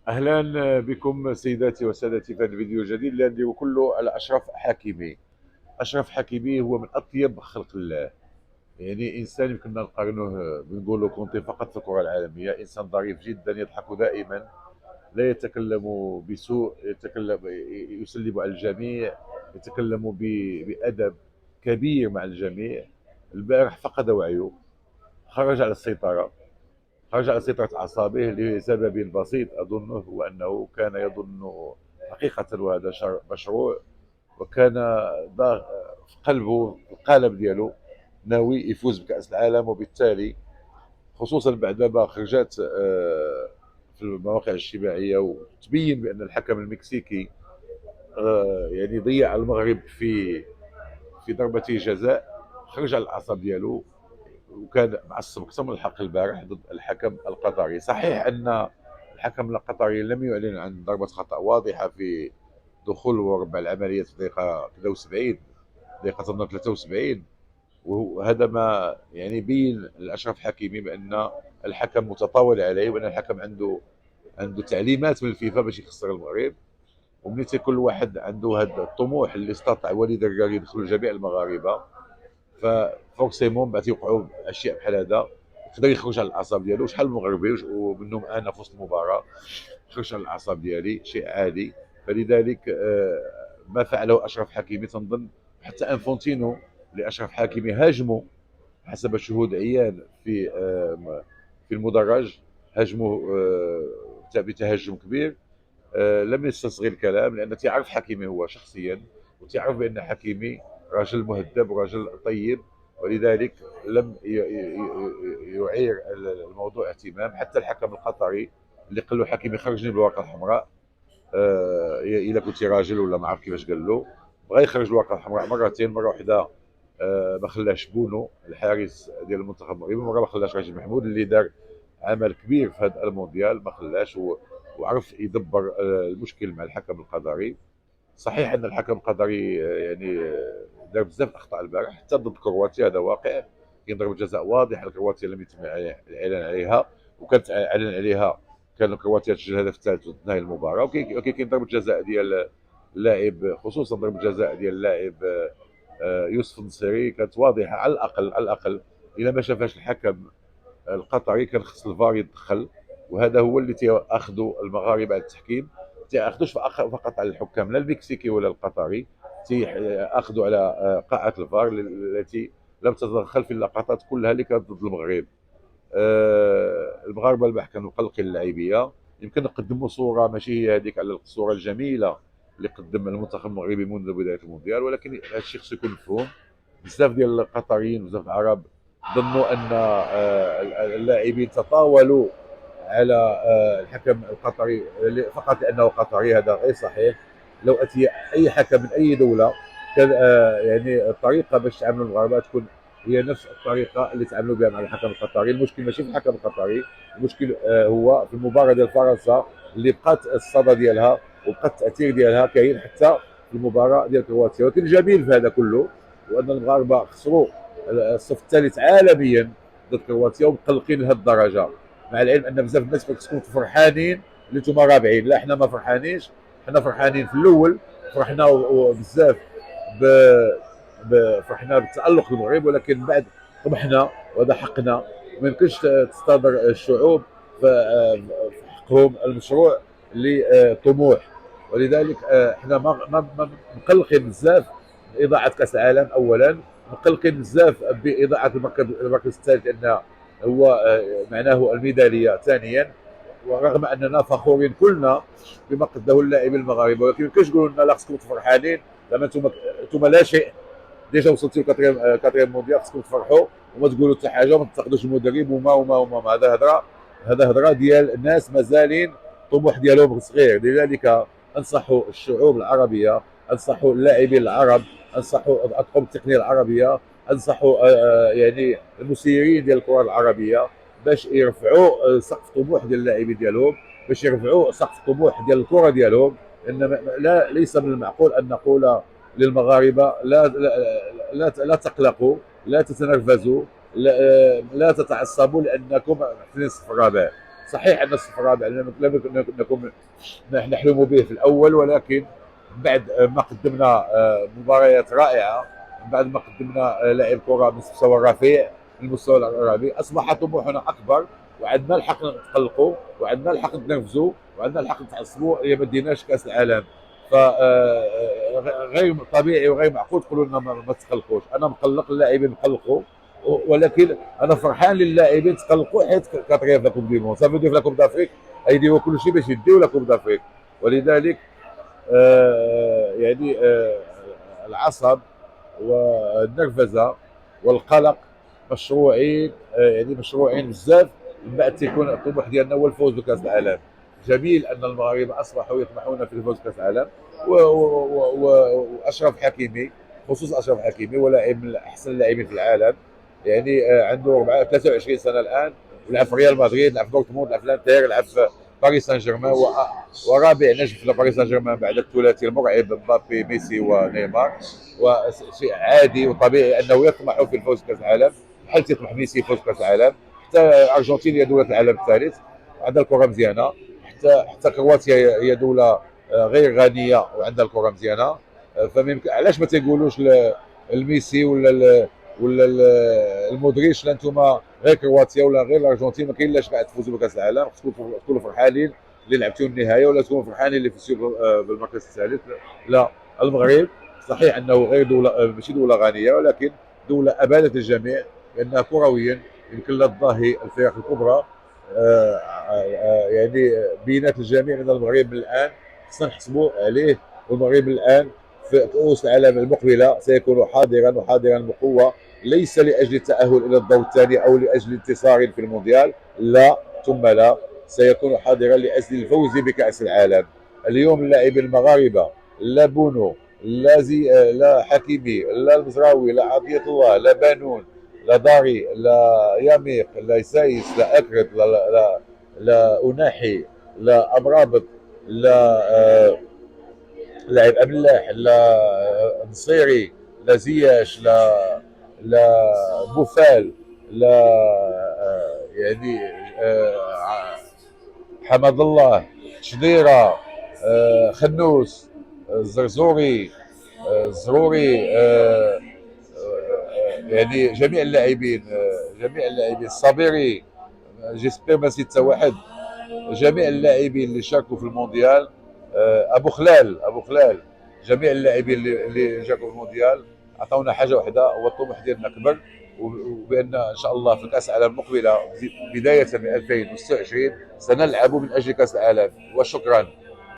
اهلا بكم سيداتي وسادتي في هذا الفيديو الجديد اللي نديرو كله على اشرف حكيمي. اشرف حكيمي هو من اطيب خلق الله، يعني انسان يمكننا نقارنوه بنقولوا كونتي فقط في الكره العالميه. انسان ظريف جدا، يضحك دائما، لا يتكلم بسوء، يتكلم يسلم على الجميع، يتكلم بادب كبير مع الجميع. البارح فقد وعيه، خرج على السيطره، خرج على سيطرة أعصابه لسبب بسيط أظنه، هو أنه كان يظن حقيقة وهذا مشروع، وكان في قلبه، في القالب ديالو، ناوي يفوز بكأس العالم. وبالتالي خصوصا بعد ما خرجت في المواقع الاجتماعية وتبين بأن الحكم المكسيكي يعني ضيع المغرب في ضربة جزاء، خرج على الأعصاب ديالو وكان معصب اكثر من الحق البارح ضد الحكم القطري. صحيح ان الحكم القطري لم يعلن عن ضربه خطا واضحه في دخول وربع العمليه في دقيقه 73، دقيقه 73، وهذا ما يعني بين الاشرف حكيمي بان الحكم متطاول عليه، وان الحكم عنده تعليمات من الفيفا باش يخسر المغرب. وملي تيكون واحد عنده هذا الطموح اللي استطاع وليد الركراكي يدخلوا جميع المغاربه، ففورسيمون بعد يوقعوا اشياء بحال هذا، يقدر يخرج على الاعصاب ديالو. شحال من مغربي ومنهم انا في وسط المباراه خرج على الاعصاب ديالي، شيء عادي. فلذلك ما فعله اشرف حكيمي تنظن حتى انفونتينو لاشرف حكيمي هاجمه حسب شهود عيان في المدرج، هاجمه بتهجم كبير. لم يستصغي الكلام لان تعرف حكيمي هو شخصيا، وتعرف بان حكيمي راجل مهذب وراجل طيب، ولذلك لم يعير الموضوع اهتمام. حتى الحكم القطري اللي قال له حكيمي خرجني بالورقه الحمراء، الا كنت راجل ولا ما عرف كيفاش قال له، بغى يخرج الورقه الحمراء مرتين، مره واحده ما خلاش بونو الحارس ديال المنتخب المغربي، مره ما خلاش راشد محمود اللي دار عمل كبير في هذا المونديال، ما خلاش وعرف يدبر المشكل مع الحكم القطري. صحيح ان الحكم القطري يعني دار بزاف اخطاء البارح حتى ضد كرواتيا، هذا واقع. كاين ضربه جزاء واضحه لكرواتيا لم يتم الاعلان عليها، وكانت اعلن عليها كان كرواتيا تسجل الهدف الثالث وتنهي المباراه. وكاين ضربه جزاء ديال اللاعب، خصوصا ضربه جزاء ديال اللاعب يوسف النصيري، كانت واضحه. على الاقل على الاقل الى ما شافهاش الحكم القطري كان خص الفار يتدخل. وهذا هو اللي تياخذوا المغاربه على التحكيم، تياخذوش فقط على الحكام، لا المكسيكي ولا القطري، تياخذوا على قاعه الفار التي لم تتدخل في اللقطات كلها اللي كانت ضد المغرب. المغاربه البارح كانوا مقلقين اللعيبيه. يمكن نقدموا صوره ماشي هي هذيك على الصوره الجميله اللي قدم المنتخب المغربي منذ بدايه المونديال، ولكن هذا الشيء خصو يكون مفهوم. بزاف ديال القطريين بزاف العرب ظنوا ان اللاعبين تطاولوا على الحكم القطري فقط لانه قطري. هذا غير صحيح. لو اتي اي حكم من اي دوله كان يعني الطريقه باش تعاملوا المغاربه تكون هي نفس الطريقه اللي تعاملوا بها مع الحكم القطري. المشكل ماشي في الحكم القطري، المشكل هو في المباراه ديال فرنسا اللي بقات الصدى ديالها وبقى التاثير ديالها كاين حتى في المباراه ديال كرواتيا. ولكن الجميل في هذا كله هو ان المغاربه خسروا الصف الثالث عالميا ضد كرواتيا ومقلقين لهذه الدرجه، مع العلم ان بزاف الناس كتكونوا فرحانين اللي انتم رابعين. لا، احنا ما فرحانينش، احنا فرحانين في الاول، فرحنا بزاف فرحنا بالتالق المغرب، ولكن من بعد طمحنا وهذا حقنا. ما يمكنش تستهدر الشعوب في حقهم المشروع لطموح. ولذلك احنا ما مقلقين بزاف باضاعه كاس العالم اولا، مقلقين بزاف باضاعه المركز الثالث لان هو معناه الميداليه ثانيا. ورغم اننا فخورين كلنا بما قدمه اللاعبين المغاربه، ولكن ما يمكنش تقولوا لنا لا خصكم فرحانين لما انتم لا شيء. ديجا وصلتوا كاتريم مونديال، خصكم تفرحوا وما تقولوا حتى حاجه وما تنتقدوش المدرب وما هذا هضره. هذا هضره ديال الناس مازالين الطموح ديالهم صغير. لذلك انصح الشعوب العربيه، انصح اللاعبين العرب، انصح الاطقم التقنيه العربيه، انصح يعني المسيرين ديال الكره العربيه باش يرفعوا سقف الطموح ديال اللاعبين ديالهم، باش يرفعوا سقف الطموح ديال الكره ديالهم. لان لا ليس من المعقول ان نقول للمغاربه لا تقلقوا، لا تتنرفزوا، لا تتعصبوا لانكم في الصف الرابع. صحيح ان الصف الرابع لم نكن نحلم به في الاول، ولكن بعد ما قدمنا مباريات رائعه، بعد ما قدمنا لاعب كره من المستوى الرفيع، المستوى الرفيع اصبح طموحنا اكبر، وعندنا الحق نتقلقوا، وعندنا الحق نتنرفزوا، وعندنا الحق نتعصبوا الا ما ديناش كاس العالم. ف غير طبيعي وغير معقول تقولوا لنا ما تقلقوش. انا مقلق، اللاعبين مقلقوا، ولكن انا فرحان للاعبين تقلقوا حيت كتغير لا كوب دي مون، صافي في لا كوب دافريك يديروا كل شيء باش يديو لا كوب دافريك. ولذلك يعني العصب والنرفزه والقلق مشروعين، يعني مشروعين بزاف. من بعد تيكون الطموح ديالنا هو الفوز بكاس العالم. جميل ان المغاربه اصبحوا يطمحون في الفوز بكاس العالم، واشرف حكيمي، خصوصا اشرف حكيمي هو لاعب من احسن اللاعبين في العالم. يعني عنده 23 سنه الان، ولعب في ريال مدريد، لعب في دورتموند، لعب في الانتر، لعب في باريس سان جيرمان، ورابع نجم في باريس سان جيرمان بعد الثلاثي المرعب مبابي ميسي ونيمار. وشيء عادي وطبيعي انه يطمح في الفوز بكاس العالم، بحال تيطمح ميسي يفوز بكاس العالم. حتى الارجنتين هي دوله العالم الثالث، عندها الكره مزيانه. حتى كرواتيا هي دوله غير غنيه وعندها الكره مزيانه. فممكن علاش ما تيقولوش الميسي ولا المودريتش لا انتم غير كرواتيا ولا غير الارجنتين ما كاين لاش قاعد تفوزوا بكاس العالم، خصكم تكونوا فرحانين اللي لعبتوا النهايه، ولا تكونوا فرحانين اللي فزتوا بالمركز الثالث. لا، المغرب صحيح انه غير دوله، ماشي دوله غنيه، ولكن دوله ابانت الجميع بانها كرويا يمكن لها تضاهي الفرق الكبرى. يعني بينات الجميع ان المغرب الان خصنا نحسبوا عليه، والمغرب الان في كؤوس العالم المقبله سيكون حاضرا وحاضرا بقوه، ليس لاجل التاهل الى الدور الثاني او لاجل انتصار في المونديال، لا ثم لا، سيكون حاضرا لاجل الفوز بكاس العالم. اليوم اللاعبين المغاربه، لا بونو، لا حكيمي، لا المزراوي، لا عطيه الله، لا بانون، لا داري، لا ياميق، لا سايس، لا اكرد، لا اناحي، لا امرابط، لا لاعب املاح، لا نصيري، لا زياش، لا بوفال، لا يعني حمد الله، شديره، خنوس، الزرزوري، الزروري، يعني جميع اللاعبين الصابري، جيسبر ما نسيت حتى واحد. جميع اللاعبين اللي شاركوا في المونديال، ابو خلال، جميع اللاعبين اللي شاركوا في المونديال عطاونا حاجه واحده، هو الطموح ديالنا كبر، وبان ان شاء الله في كاس العالم المقبله بدايه من 2026 سنلعب من اجل كاس العالم. وشكرا.